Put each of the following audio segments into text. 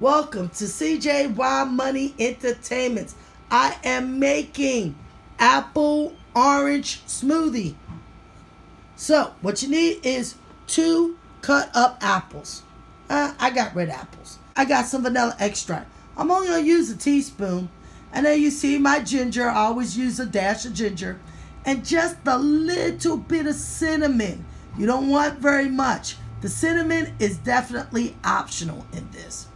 Welcome to CJY Money Entertainments. I am making Apple Orange Smoothie. So, what you need is 2 cut up apples. I got red apples. I got some vanilla extract. I'm only going to use a teaspoon. And then you see my ginger. I always use a dash of ginger. And just a little bit of cinnamon. You don't want very much. The cinnamon is definitely optional in this.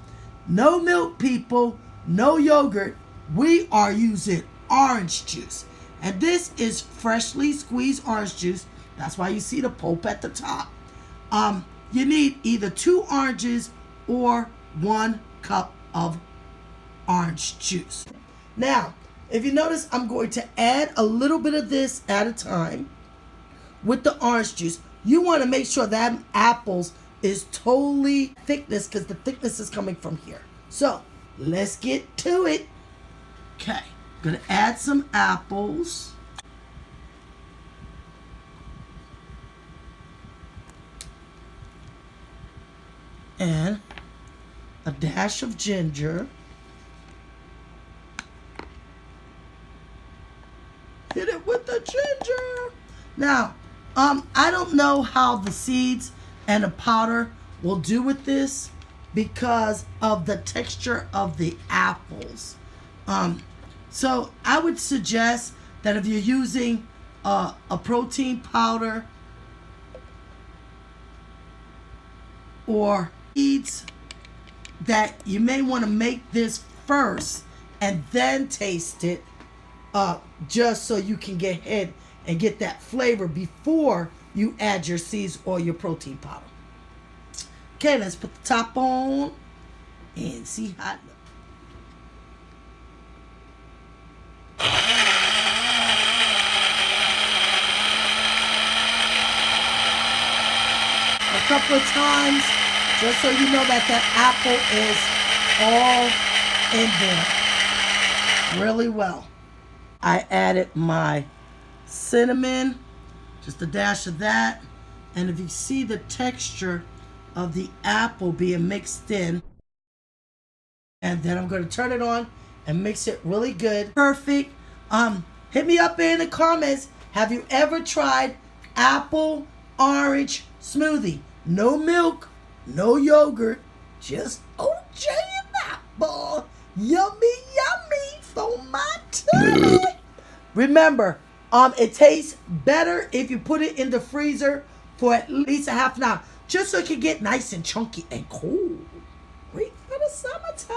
No milk, people, no yogurt. We are using orange juice. And this is freshly squeezed orange juice. That's why you see the pulp at the top. You need either 2 oranges or 1 cup of orange juice. Now, if you notice, I'm going to add a little bit of this at a time with the orange juice. You want to make sure that apples is totally thickness because the thickness is coming from here. So let's get to it. Okay, I'm gonna add some apples. And a dash of ginger. Hit it with the ginger. Now, I don't know how the seeds and the powder will do with this because of the texture of the apples. So I would suggest that if you're using a protein powder or seeds, that you may want to make this first and then taste it, just so you can get ahead and get that flavor before you add your seeds or your protein powder. Okay, let's put the top on and see how it looks. A couple of times, just so you know that apple is all in there really well. I added my cinnamon, just a dash of that, and if you see the texture of the apple being mixed in, and then I'm going to turn it on and mix it really good. Perfect. Hit me up in the comments. Have you ever tried Apple Orange Smoothie? No milk, no yogurt, just OJ and apple. Yummy, yummy for my tummy. Remember, it tastes better if you put it in the freezer for at least a half an hour, just so it can get nice and chunky and cool. Great for the summertime.